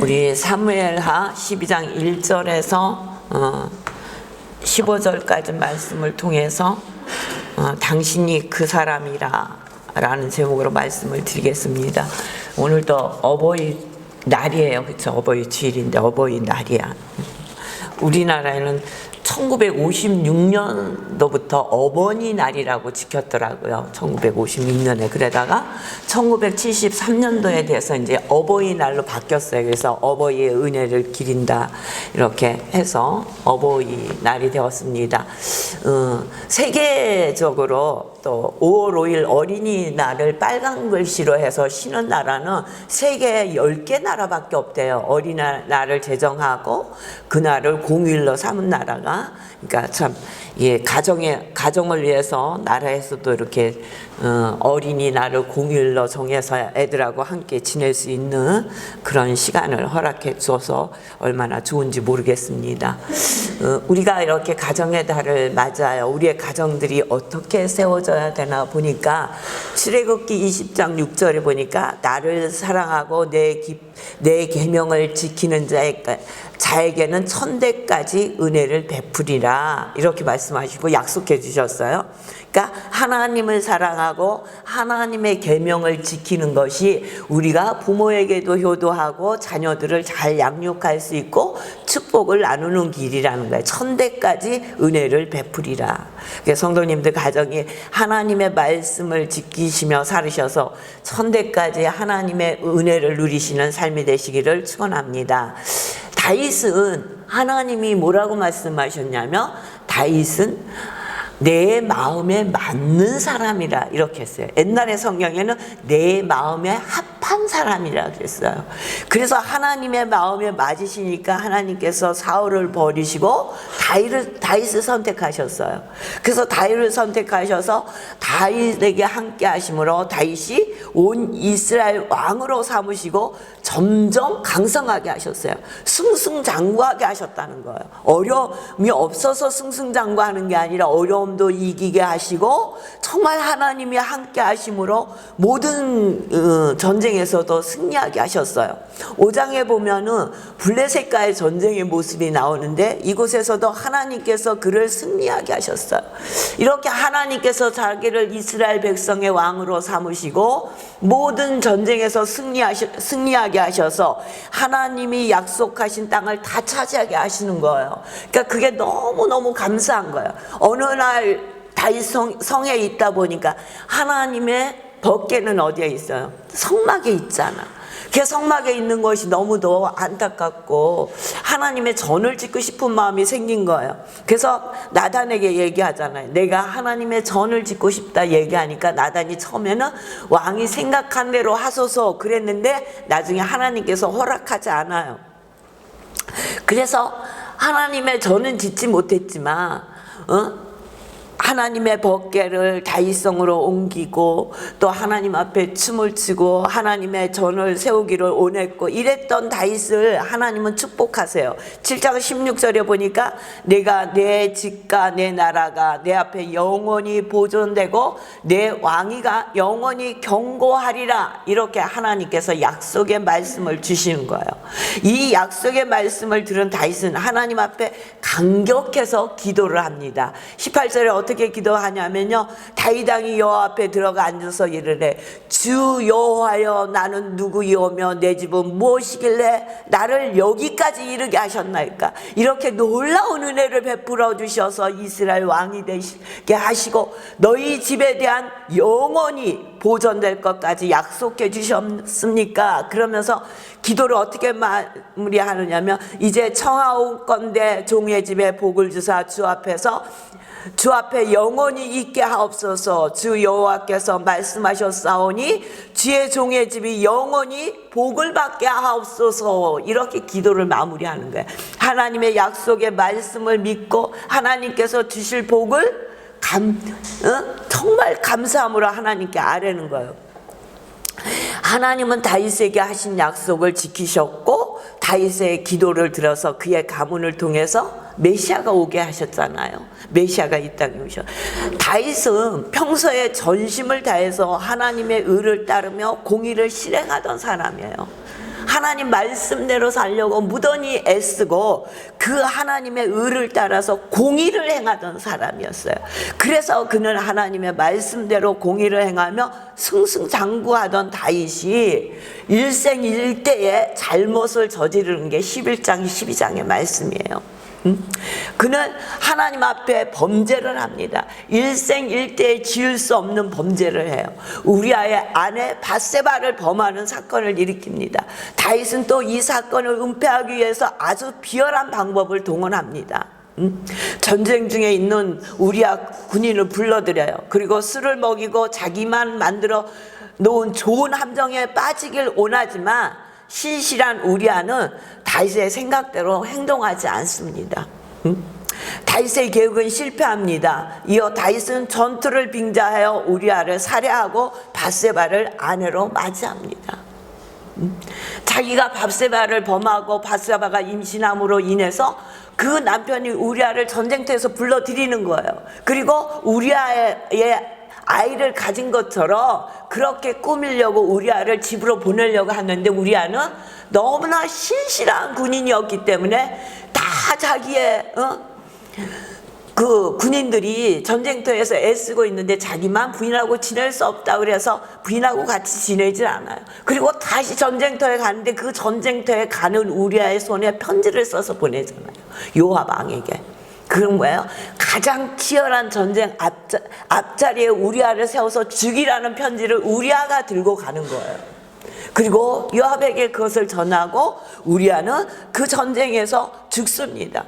우리 사무엘하 12장 1절에서 15절까지 말씀을 통해서 당신이 그 사람이라 라는 제목으로 말씀을 드리겠습니다. 오늘도 어버이 날이에요. 그렇죠? 어버이 주일인데 어버이 날이야. 우리나라에는 1956년도부터 어버이날이라고 지켰더라고요. 1956년에. 그러다가 1973년도에 돼서 이제 어버이날로 바뀌었어요. 그래서 어버이의 은혜를 기린다 이렇게 해서 어버이날이 되었습니다. 세계적으로 또 5월 5일 어린이날을 빨간 글씨로 해서 쉬는 나라는 세계 10개 나라밖에 없대요. 어린이날을 제정하고 그날을 공휴일로 삼은 나라가. 그러니까 참, 예, 가정을 위해서 나라에서도 이렇게 어린이날을 공휴일로 정해서 애들하고 함께 지낼 수 있는 그런 시간을 허락해 주어서 얼마나 좋은지 모르겠습니다. 우리가 이렇게 가정의 달을 맞아요. 우리의 가정들이 어떻게 세워져야 되나 보니까 출애굽기 20장 6절에 보니까 나를 사랑하고 내 계명을 지키는 자에게는 천대까지 은혜를 베푸리라 이렇게 말씀하시고 약속해 주셨어요. 그러니까 하나님을 사랑하고 하나님의 계명을 지키는 것이 우리가 부모에게도 효도하고 자녀들을 잘 양육할 수 있고 축복을 나누는 길이라는 거예요. 천대까지 은혜를 베푸리라. 성도님들 가정이 하나님의 말씀을 지키시며 살으셔서 천대까지 하나님의 은혜를 누리시는 삶이 되시기를 축원합니다. 다윗은 하나님이 뭐라고 말씀하셨냐면 다윗은 내 마음에 맞는 사람이라 이렇게 했어요. 옛날의 성경에는 내 마음에 합한 사람이라 그랬어요. 그래서 하나님의 마음에 맞으시니까 하나님께서 사울을 버리시고 다윗을 선택하셨어요. 그래서 다윗을 선택하셔서 다윗에게 함께 하심으로 다윗이 온 이스라엘 왕으로 삼으시고 점점 강성하게 하셨어요. 승승장구하게 하셨다는 거예요. 어려움이 없어서 승승장구하는 게 아니라 어려움도 이기게 하시고 정말 하나님이 함께 하심으로 모든 전쟁에서도 승리하게 하셨어요. 5장에 보면은 블레셋과의 전쟁의 모습이 나오는데 이곳에서도 하나님께서 그를 승리하게 하셨어요. 이렇게 하나님께서 자기를 이스라엘 백성의 왕으로 삼으시고 모든 전쟁에서 승리하게 하셔서 하나님이 약속하신 땅을 다 차지하게 하시는 거예요. 그러니까 그게 너무너무 감사한 거예요. 어느 날 다윗 성에 있다 보니까 하나님의 법궤는 어디에 있어요? 성막에 있잖아. 그 성막에 있는 것이 너무도 안타깝고 하나님의 전을 짓고 싶은 마음이 생긴 거예요. 그래서 나단에게 얘기하잖아요. 내가 하나님의 전을 짓고 싶다 얘기하니까 나단이 처음에는 왕이 생각한 대로 하소서 그랬는데 나중에 하나님께서 허락하지 않아요. 그래서 하나님의 전은 짓지 못했지만 하나님의 법궤를 다윗성으로 옮기고 또 하나님 앞에 춤을 추고 하나님의 전을 세우기를 원했고 이랬던 다윗을 하나님은 축복하세요. 7장 16절에 보니까 내가 내 집과 내 나라가 내 앞에 영원히 보존되고 내 왕위가 영원히 경고하리라 이렇게 하나님께서 약속의 말씀을 주시는 거예요. 이 약속의 말씀을 들은 다윗은 하나님 앞에 감격해서 기도를 합니다. 18절에 어떻게 기도하냐면요. 다윗 왕이 여호와 앞에 들어가 앉아서 이르되 주 여호와여 나는 누구이오며 내 집은 무엇이길래 나를 여기까지 이르게 하셨나이까. 이렇게 놀라운 은혜를 베풀어 주셔서 이스라엘 왕이 되시게 하시고 너희 집에 대한 영원히 보존될 것까지 약속해 주셨습니까? 그러면서 기도를 어떻게 마무리하느냐면 이제 청하옵건대 종의 집에 복을 주사 주 앞에 영원히 있게 하옵소서. 주 여호와께서 말씀하셨사오니 주의 종의 집이 영원히 복을 받게 하옵소서. 이렇게 기도를 마무리하는 거예요. 하나님의 약속의 말씀을 믿고 하나님께서 주실 복을 정말 감사함으로 하나님께 아뢰는 거예요. 하나님은 다윗에게 하신 약속을 지키셨고 다윗의 기도를 들어서 그의 가문을 통해서 메시아가 오게 하셨잖아요. 메시아가 이 땅에 오셔. 다윗은 평소에 전심을 다해서 하나님의 의를 따르며 공의를 실행하던 사람이에요. 하나님 말씀대로 살려고 무던히 애쓰고 그 하나님의 의를 따라서 공의를 행하던 사람이었어요. 그래서 그는 하나님의 말씀대로 공의를 행하며 승승장구하던 다윗이 일생일대에 잘못을 저지르는 게 11장 12장의 말씀이에요. 그는 하나님 앞에 범죄를 합니다. 일생일대에 지을 수 없는 범죄를 해요. 우리아의 아내 밧세바를 범하는 사건을 일으킵니다. 다윗은 또 이 사건을 은폐하기 위해서 아주 비열한 방법을 동원합니다. 전쟁 중에 있는 우리아 군인을 불러들여요. 그리고 술을 먹이고 자기만 만들어 놓은 좋은 함정에 빠지길 원하지만 신실한 우리아는 다윗의 생각대로 행동하지 않습니다. 다윗의 계획은 실패합니다. 이어 다윗은 전투를 빙자하여 우리아를 살해하고 밧세바를 아내로 맞이합니다. 자기가 밧세바를 범하고 밧세바가 임신함으로 인해서 그 남편이 우리아를 전쟁터에서 불러들이는 거예요. 그리고 우리아의 아이를 가진 것처럼 그렇게 꾸미려고 우리아를 집으로 보내려고 하는데 우리아는 너무나 신실한 군인이었기 때문에 다 자기의 그 군인들이 전쟁터에서 애쓰고 있는데 자기만 부인하고 지낼 수 없다 그래서 부인하고 같이 지내질 않아요. 그리고 다시 전쟁터에 가는데 그 전쟁터에 가는 우리아의 손에 편지를 써서 보내잖아요. 요압 왕에게. 그건 뭐예요? 가장 치열한 전쟁 앞자리에 우리아를 세워서 죽이라는 편지를 우리아가 들고 가는 거예요. 그리고 요압에게 그것을 전하고 우리아는 그 전쟁에서 죽습니다.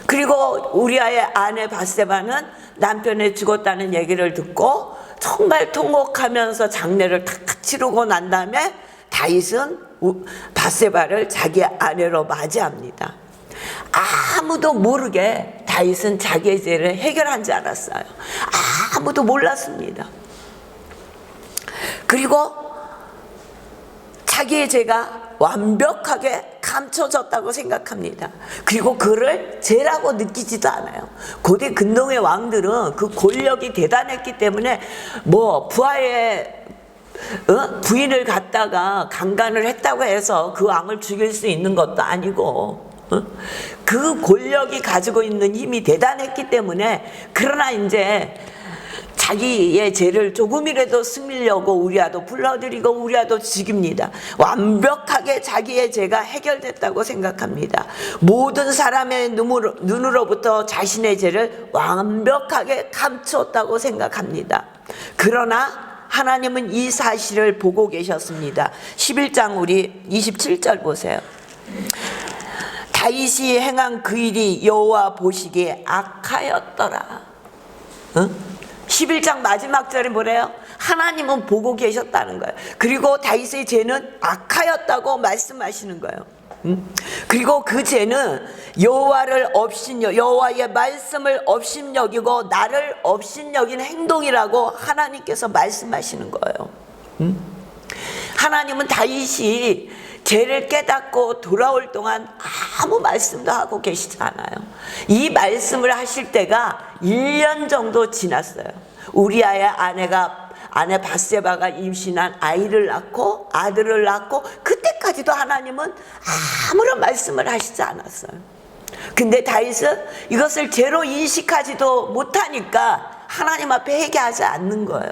그리고 우리아의 아내 밧세바는 남편이 죽었다는 얘기를 듣고 정말 통곡하면서 장례를 탁 치르고 난 다음에 다윗은 밧세바를 자기 아내로 맞이합니다. 아무도 모르게 다윗은 자기의 죄를 해결한 줄 알았어요. 아무도 몰랐습니다. 그리고 자기의 죄가 완벽하게 감춰졌다고 생각합니다. 그리고 그를 죄라고 느끼지도 않아요. 고대 근동의 왕들은 그 권력이 대단했기 때문에 뭐 부하의 부인을 갖다가 강간을 했다고 해서 그 왕을 죽일 수 있는 것도 아니고 그 권력이 가지고 있는 힘이 대단했기 때문에 그러나 이제 자기의 죄를 조금이라도 승리려고 우리아도 불러들이고 우리아도 죽입니다. 완벽하게 자기의 죄가 해결됐다고 생각합니다. 모든 사람의 눈으로부터 자신의 죄를 완벽하게 감췄다고 생각합니다. 그러나 하나님은 이 사실을 보고 계셨습니다. 11장 우리 27절 보세요. 다윗이 행한 그 일이 여호와 보시기에 악하였더라. 11장 마지막 절에 뭐래요? 하나님은 보고 계셨다는 거예요. 그리고 다윗의 죄는 악하였다고 말씀하시는 거예요. 그리고 그 죄는 여호와의 말씀을 업신여기고 나를 업신여긴 행동이라고 하나님께서 말씀하시는 거예요. 하나님은 다윗이 죄를 깨닫고 돌아올 동안 아무 말씀도 하고 계시지 않아요. 이 말씀을 하실 때가 1년 정도 지났어요. 우리아의 아내 밧세바가 임신한 아이를 낳고 아들을 낳고 그때까지도 하나님은 아무런 말씀을 하시지 않았어요. 근데 다윗은 이것을 죄로 인식하지도 못하니까 하나님 앞에 회개하지 않는 거예요.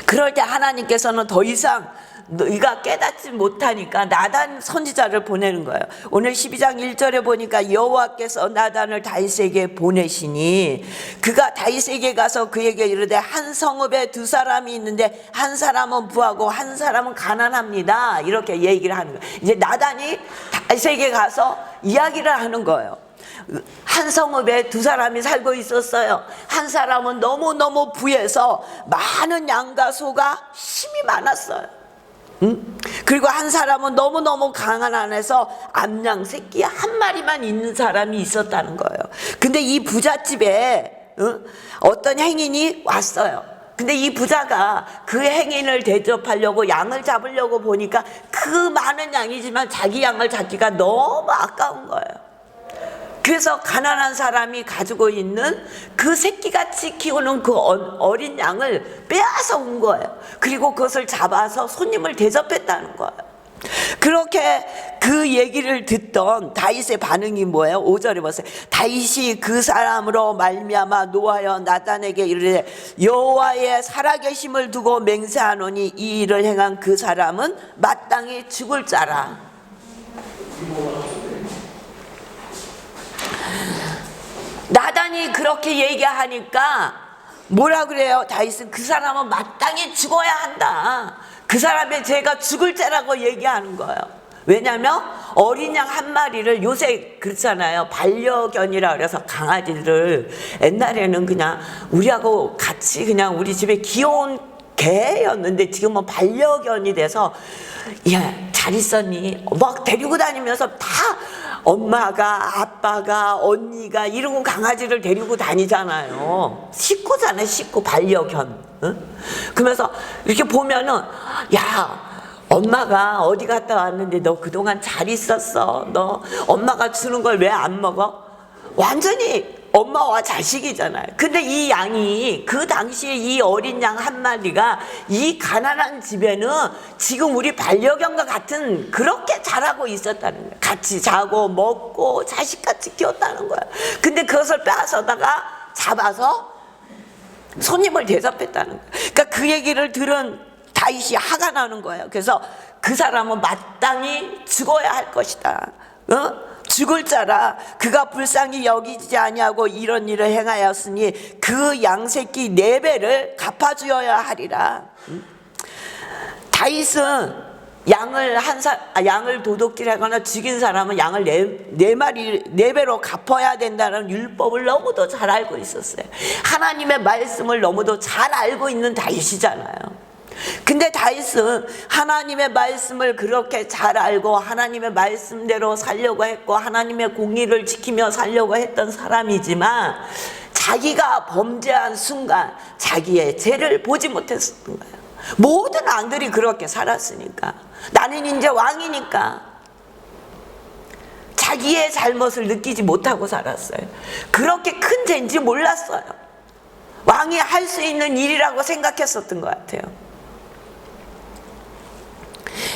그럴 때 하나님께서는 더 이상 너희가 깨닫지 못하니까 나단 선지자를 보내는 거예요. 오늘 12장 1절에 보니까 여호와께서 나단을 다윗에게 보내시니 그가 다윗에게 가서 그에게 이르되 한 성읍에 두 사람이 있는데 한 사람은 부하고 한 사람은 가난합니다. 이렇게 얘기를 하는 거예요. 이제 나단이 다윗에게 가서 이야기를 하는 거예요. 한 성읍에 두 사람이 살고 있었어요. 한 사람은 너무너무 부해서 많은 양과 소가 힘이 많았어요. 그리고 한 사람은 너무너무 가난해서 암양 새끼 한 마리만 있는 사람이 있었다는 거예요. 근데 이 부잣집에 어떤 행인이 왔어요. 근데 이 부자가 그 행인을 대접하려고 양을 잡으려고 보니까, 그 많은 양이지만 자기 양을 잡기가 너무 아까운 거예요. 그래서 가난한 사람이 가지고 있는 그 새끼같이 키우는 그 어린 양을 빼앗아 온 거예요. 그리고 그것을 잡아서 손님을 대접했다는 거예요. 그렇게 그 얘기를 듣던 다윗의 반응이 뭐예요? 5절에 보세요. 다윗이 그 사람으로 말미암아 노하여 나단에게 이르되 여호와의 살아계심을 두고 맹세하노니 이 일을 행한 그 사람은 마땅히 죽을 자라. 나단이 그렇게 얘기하니까 뭐라 그래요? 다윗은 그 사람은 마땅히 죽어야 한다. 그 사람의 죄가 죽을 죄라고 얘기하는 거예요. 왜냐하면 어린 양 한 마리를, 요새 그렇잖아요, 반려견이라 그래서 강아지를 옛날에는 그냥 우리하고 같이 그냥 우리 집에 귀여운 개였는데 지금은 반려견이 돼서 야, 잘 있었니? 막 데리고 다니면서 다 엄마가, 아빠가, 언니가 이러고 강아지를 데리고 다니잖아요. 식구잖아요, 식구, 반려견. 응? 그러면서 이렇게 보면은 야, 엄마가 어디 갔다 왔는데 너 그동안 잘 있었어? 너 엄마가 주는 걸 왜 안 먹어? 완전히 엄마와 자식이잖아요. 근데 이 양이, 그 당시에 이 어린 양 한 마리가 이 가난한 집에는 지금 우리 반려견과 같은 그렇게 자라고 있었다는 거예요. 같이 자고 먹고 자식같이 키웠다는 거예요. 근데 그것을 빼앗아다가 잡아서 손님을 대접했다는 거예요. 그러니까 그 얘기를 들은 다윗이 화가 나는 거예요. 그래서 그 사람은 마땅히 죽어야 할 것이다. 죽을 자라. 그가 불쌍히 여기지 아니하고 이런 일을 행하였으니 그 양새끼 4배를 갚아주어야 하리라. 다윗은 양을 도둑질하거나 죽인 사람은 양을 4배로 갚아야 된다는 율법을 너무도 잘 알고 있었어요. 하나님의 말씀을 너무도 잘 알고 있는 다윗이잖아요. 근데 다윗은 하나님의 말씀을 그렇게 잘 알고 하나님의 말씀대로 살려고 했고 하나님의 공의를 지키며 살려고 했던 사람이지만 자기가 범죄한 순간 자기의 죄를 보지 못했었던 거예요. 모든 왕들이 그렇게 살았으니까, 나는 이제 왕이니까 자기의 잘못을 느끼지 못하고 살았어요. 그렇게 큰 죄인지 몰랐어요. 왕이 할 수 있는 일이라고 생각했었던 것 같아요.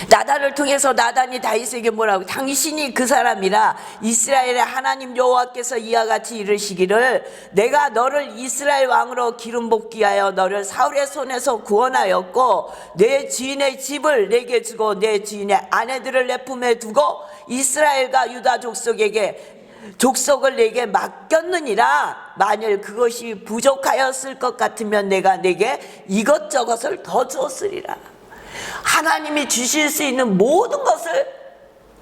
나단을 통해서 나단이 다윗에게 뭐라고, 당신이 그 사람이라 이스라엘의 하나님 여호와께서 이와 같이 이르시기를 내가 너를 이스라엘 왕으로 기름 볶기하여 너를 사울의 손에서 구원하였고 내 주인의 집을 내게 주고 내 주인의 아내들을 내 품에 두고 이스라엘과 유다 족속을 내게 맡겼느니라. 만일 그것이 부족하였을 것 같으면 내가 내게 이것저것을 더 주었으리라. 하나님이 주실 수 있는 모든 것을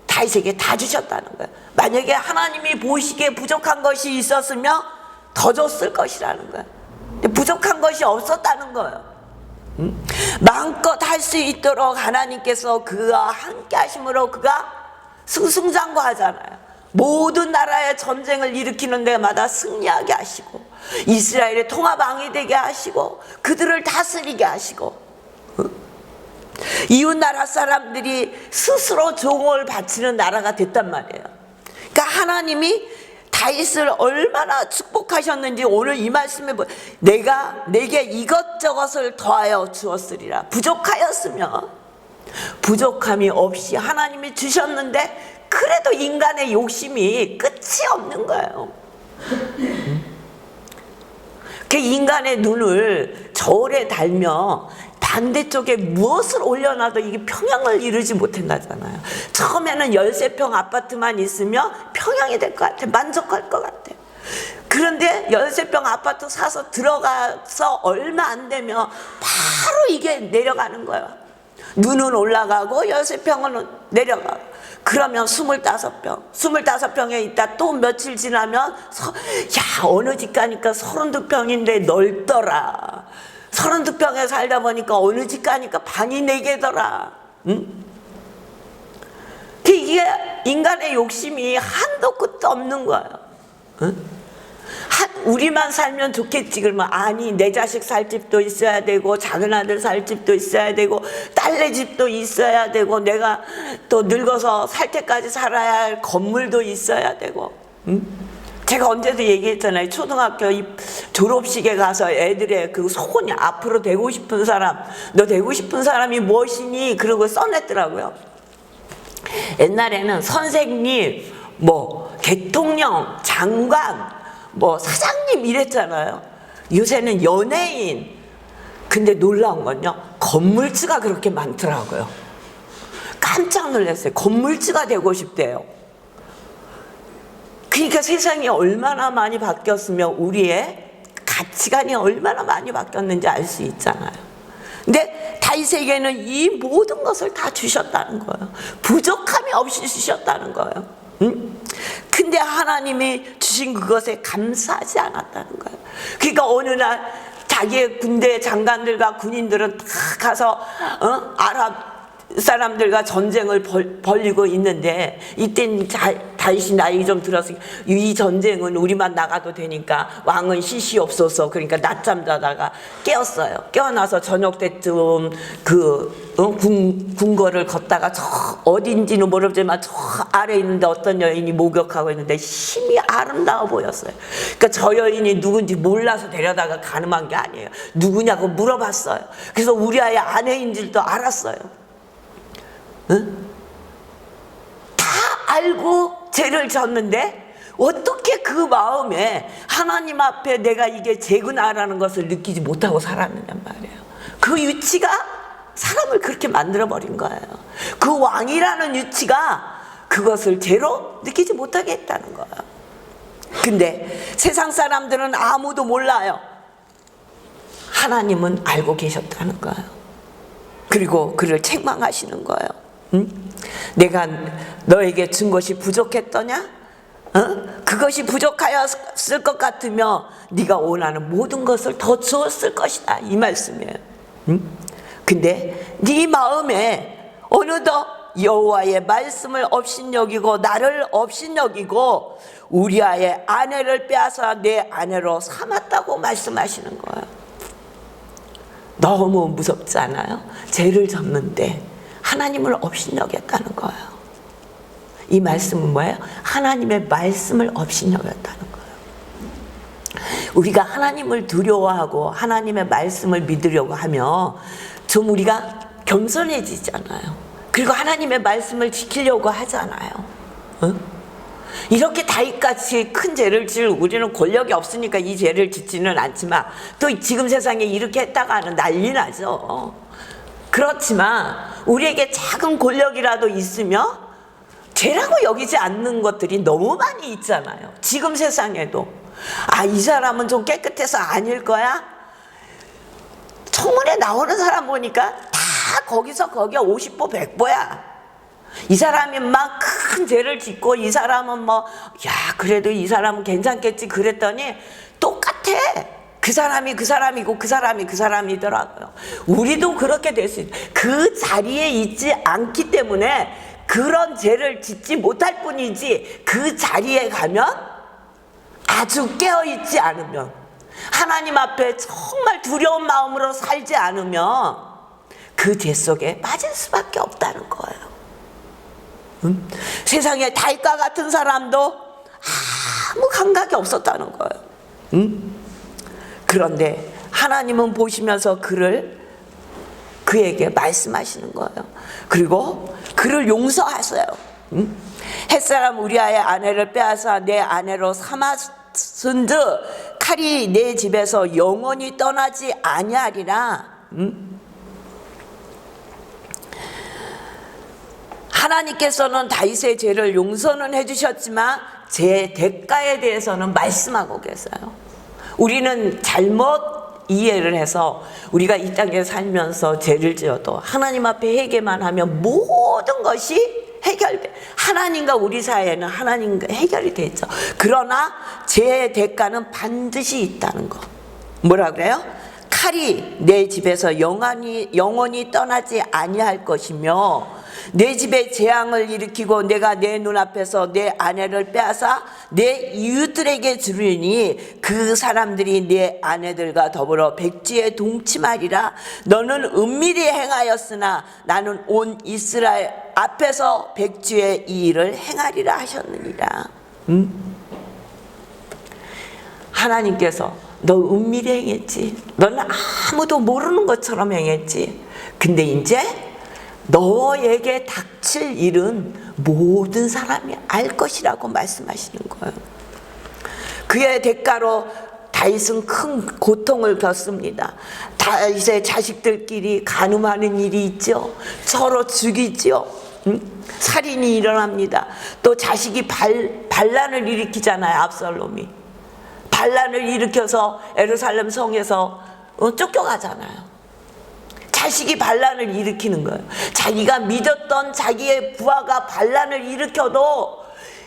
다윗에게 다 주셨다는 거예요. 만약에 하나님이 보시기에 부족한 것이 있었으면 더 줬을 것이라는 거예요. 부족한 것이 없었다는 거예요. 마음껏 할 수 있도록 하나님께서 그와 함께 하심으로 그가 승승장구하잖아요. 모든 나라의 전쟁을 일으키는 데마다 승리하게 하시고 이스라엘의 통합왕이 되게 하시고 그들을 다스리게 하시고 이웃나라 사람들이 스스로 종을 바치는 나라가 됐단 말이에요. 그러니까 하나님이 다윗을 얼마나 축복하셨는지 오늘 이 말씀에 내가 내게 이것저것을 더하여 주었으리라. 부족하였으면 부족함이 없이 하나님이 주셨는데 그래도 인간의 욕심이 끝이 없는 거예요. 그 인간의 눈을 저울에 달며 반대쪽에 무엇을 올려놔도 이게 평양을 이루지 못한다잖아요. 처음에는 13평 아파트만 있으면 평양이 될 것 같아. 만족할 것 같아. 그런데 13평 아파트 사서 들어가서 얼마 안 되면 바로 이게 내려가는 거예요. 눈은 올라가고 13평은 내려가고. 그러면 25평에 있다 또 며칠 지나면 어느 집 가니까 32평인데 넓더라. 32평에 살다 보니까 어느 집 가니까 방이 4개더라. 응? 이게 인간의 욕심이 한도 끝도 없는 거예요. 응? 우리만 살면 좋겠지. 그러면 아니, 내 자식 살 집도 있어야 되고 작은 아들 살 집도 있어야 되고 딸네 집도 있어야 되고 내가 또 늙어서 살 때까지 살아야 할 건물도 있어야 되고. 응? 제가 언제도 얘기했잖아요. 초등학교 졸업식에 가서 애들의 그 소원이 앞으로 되고 싶은 사람, 너 되고 싶은 사람이 무엇이니? 그러고 써냈더라고요. 옛날에는 선생님, 뭐 대통령, 장관, 뭐 사장님 이랬잖아요. 요새는 연예인. 근데 놀라운 건요, 건물주가 그렇게 많더라고요. 깜짝 놀랐어요. 건물주가 되고 싶대요. 그러니까 세상이 얼마나 많이 바뀌었으면 우리의 가치관이 얼마나 많이 바뀌었는지 알 수 있잖아요. 근데 다윗에게는 이 모든 것을 다 주셨다는 거예요. 부족함이 없이 주셨다는 거예요. 응? 근데 하나님이 주신 그것에 감사하지 않았다는 거예요. 그러니까 어느 날 자기의 군대 장관들과 군인들은 다 가서 아랍 사람들과 전쟁을 벌이고 있는데, 이땐 다윗이 나이 좀 들어서 이 전쟁은 우리만 나가도 되니까 왕은 시시없소서, 그러니까 낮잠 자다가 깨었어요. 깨어나서 저녁 때쯤 궁궐을 걷다가 저 어딘지는 모르지만 저 아래 있는데 어떤 여인이 목욕하고 있는데 힘이 아름다워 보였어요. 그러니까 저 여인이 누군지 몰라서 데려다가 가늠한 게 아니에요. 누구냐고 물어봤어요. 그래서 우리아의 아내인 줄도 알았어요. 응? 다 알고 죄를 졌는데 어떻게 그 마음에 하나님 앞에 내가 이게 죄구나라는 것을 느끼지 못하고 살았느냐 말이에요. 그 유치가 사람을 그렇게 만들어버린 거예요. 그 왕이라는 유치가 그것을 죄로 느끼지 못하게 했다는 거예요. 근데 세상 사람들은 아무도 몰라요. 하나님은 알고 계셨다는 거예요. 그리고 그를 책망하시는 거예요. 응? 내가 너에게 준 것이 부족했더냐? 그것이 부족하였을 것 같으며 네가 원하는 모든 것을 더 주었을 것이다, 이 말씀이에요. 응? 근데 네 마음에 어느덧 여호와의 말씀을 업신여기고 나를 업신여기고 우리아의 아내를 빼앗아 내 아내로 삼았다고 말씀하시는 거예요. 너무 무섭지 않아요? 죄를 졌는데 하나님을 업신여겼다는 거예요. 이 말씀은 뭐예요? 하나님의 말씀을 업신여겼다는 거예요. 우리가 하나님을 두려워하고 하나님의 말씀을 믿으려고 하면 좀 우리가 겸손해지잖아요. 그리고 하나님의 말씀을 지키려고 하잖아요. 응? 이렇게 다윗같이 큰 죄를 지을 우리는 권력이 없으니까 이 죄를 짓지는 않지만 또 지금 세상에 이렇게 했다가는 난리 나죠. 그렇지만 우리에게 작은 권력이라도 있으면 죄라고 여기지 않는 것들이 너무 많이 있잖아요. 지금 세상에도 이 사람은 좀 깨끗해서 아닐 거야? 청문회 나오는 사람 보니까 다 거기서 거기야 50보 100보야. 이 사람이 막 큰 죄를 짓고 이 사람은 그래도 이 사람은 괜찮겠지 그랬더니 똑같아. 그 사람이 그 사람이고 그 사람이 그 사람이더라고요. 우리도 그렇게 될 수 있어요. 그 자리에 있지 않기 때문에 그런 죄를 짓지 못할 뿐이지, 그 자리에 가면 아주 깨어있지 않으면, 하나님 앞에 정말 두려운 마음으로 살지 않으면 그 죄 속에 빠질 수밖에 없다는 거예요. 세상에 다윗과 같은 사람도 아무 감각이 없었다는 거예요. 그런데 하나님은 보시면서 그에게 말씀하시는 거예요. 그리고 그를 용서하세요. 햇사람 우리아의 아내를 빼앗아 내 아내로 삼았은즉 칼이 내 집에서 영원히 떠나지 아니하리라. 하나님께서는 다윗의 죄를 용서는 해주셨지만 제 대가에 대해서는 말씀하고 계세요. 우리는 잘못 이해를 해서 우리가 이 땅에 살면서 죄를 지어도 하나님 앞에 회개만 하면 모든 것이 해결돼. 하나님과 우리 사이에는 하나님과 해결이 돼 있죠. 그러나 죄의 대가는 반드시 있다는 거. 뭐라 그래요? 칼이 내 집에서 영원히 떠나지 아니할 것이며 내 집에 재앙을 일으키고 내가 내 눈앞에서 내 아내를 빼앗아 내 이웃들에게 주리니 그 사람들이 내 아내들과 더불어 백지에 동침하리라. 너는 은밀히 행하였으나 나는 온 이스라엘 앞에서 백지에 이 일을 행하리라 하셨느니라. 하나님께서 너 은밀히 행했지. 너는 아무도 모르는 것처럼 행했지. 근데 이제 너에게 닥칠 일은 모든 사람이 알 것이라고 말씀하시는 거예요. 그의 대가로 다윗은 큰 고통을 겪습니다. 다윗의 자식들끼리 간음하는 일이 있죠. 서로 죽이죠. 살인이 일어납니다. 또 자식이 반란을 일으키잖아요. 압살롬이 반란을 일으켜서 예루살렘 성에서 쫓겨가잖아요. 자식이 반란을 일으키는 거예요. 자기가 믿었던 자기의 부하가 반란을 일으켜도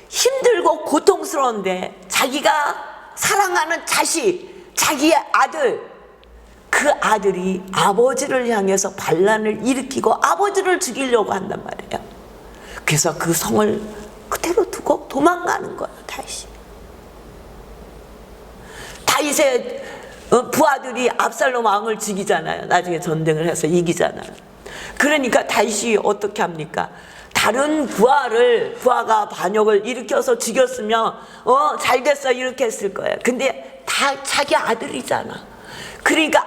힘들고 고통스러운데 자기가 사랑하는 자식, 자기의 아들, 그 아들이 아버지를 향해서 반란을 일으키고 아버지를 죽이려고 한단 말이에요. 그래서 그 성을 그대로 두고 도망가는 거예요. 다윗의 부하들이 압살롬 왕을 죽이잖아요. 나중에 전쟁을 해서 이기잖아요. 그러니까 다윗이 어떻게 합니까? 다른 부하가 반역을 일으켜서 죽였으면 잘 됐어 이렇게 했을 거예요. 근데 다 자기 아들이잖아. 그러니까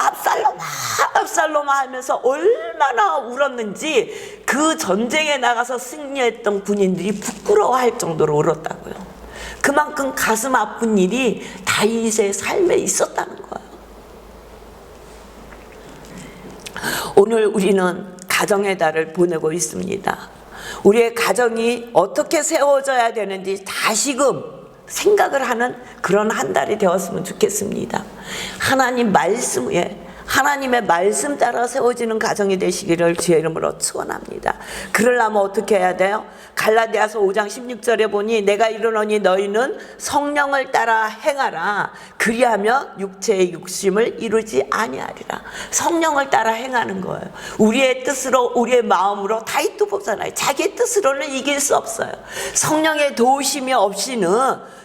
압살롬아 하면서 얼마나 울었는지 그 전쟁에 나가서 승리했던 군인들이 부끄러워할 정도로 울었다고요. 그만큼 가슴 아픈 일이 다윗의 삶에 있었다는 거예요. 오늘 우리는 가정의 달을 보내고 있습니다. 우리의 가정이 어떻게 세워져야 되는지 다시금 생각을 하는 그런 한 달이 되었으면 좋겠습니다. 하나님의 말씀 따라 세워지는 가정이 되시기를 주의 이름으로 축원합니다. 그러려면 어떻게 해야 돼요? 갈라디아서 5장 16절에 보니 내가 이르노니 너희는 성령을 따라 행하라. 그리하면 육체의 욕심을 이루지 아니하리라. 성령을 따라 행하는 거예요. 우리의 뜻으로 우리의 마음으로 다윗도 보잖아요. 자기의 뜻으로는 이길 수 없어요. 성령의 도우심이 없이는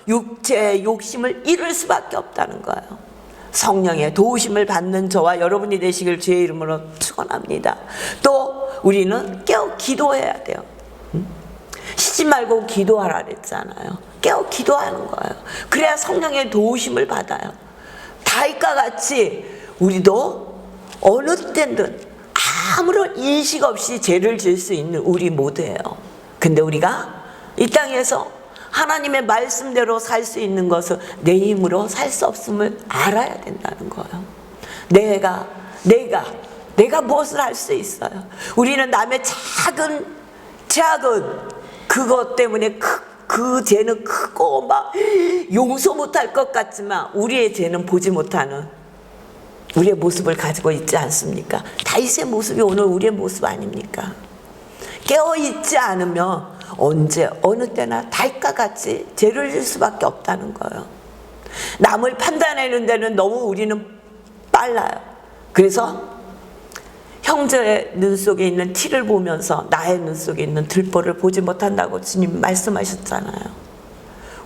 육체의 욕심을 이룰 수밖에 없다는 거예요. 성령의 도우심을 받는 저와 여러분이 되시길 주의 이름으로 축원합니다. 또 우리는 깨어 기도해야 돼요. 쉬지 말고 기도하라 그랬잖아요. 깨어 기도하는 거예요. 그래야 성령의 도우심을 받아요. 다윗과 같이 우리도 어느 때든 아무런 인식 없이 죄를 지을 수 있는 우리 모두예요. 근데 우리가 이 땅에서 하나님의 말씀대로 살 수 있는 것은 내 힘으로 살 수 없음을 알아야 된다는 거예요. 내가 무엇을 할 수 있어요? 우리는 남의 작은 그것 때문에 그 죄는 크고 막 용서 못할 것 같지만 우리의 죄는 보지 못하는 우리의 모습을 가지고 있지 않습니까? 다윗의 모습이 오늘 우리의 모습 아닙니까? 깨어있지 않으면 언제 어느 때나 다윗과 같이 죄를 질 수밖에 없다는 거예요. 남을 판단하는 데는 너무 우리는 빨라요. 그래서 형제의 눈 속에 있는 티를 보면서 나의 눈 속에 있는 들보를 보지 못한다고 주님 말씀하셨잖아요.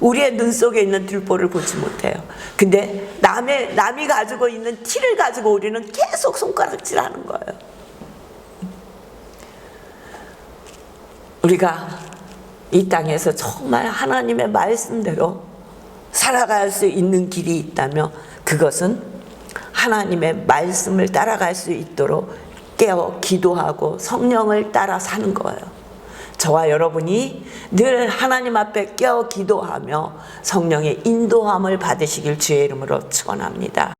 우리의 눈 속에 있는 들보를 보지 못해요. 근데 남이 가지고 있는 티를 가지고 우리는 계속 손가락질하는 거예요. 우리가 이 땅에서 정말 하나님의 말씀대로 살아갈 수 있는 길이 있다면 그것은 하나님의 말씀을 따라갈 수 있도록 깨어 기도하고 성령을 따라 사는 거예요. 저와 여러분이 늘 하나님 앞에 깨어 기도하며 성령의 인도함을 받으시길 주의 이름으로 축원합니다.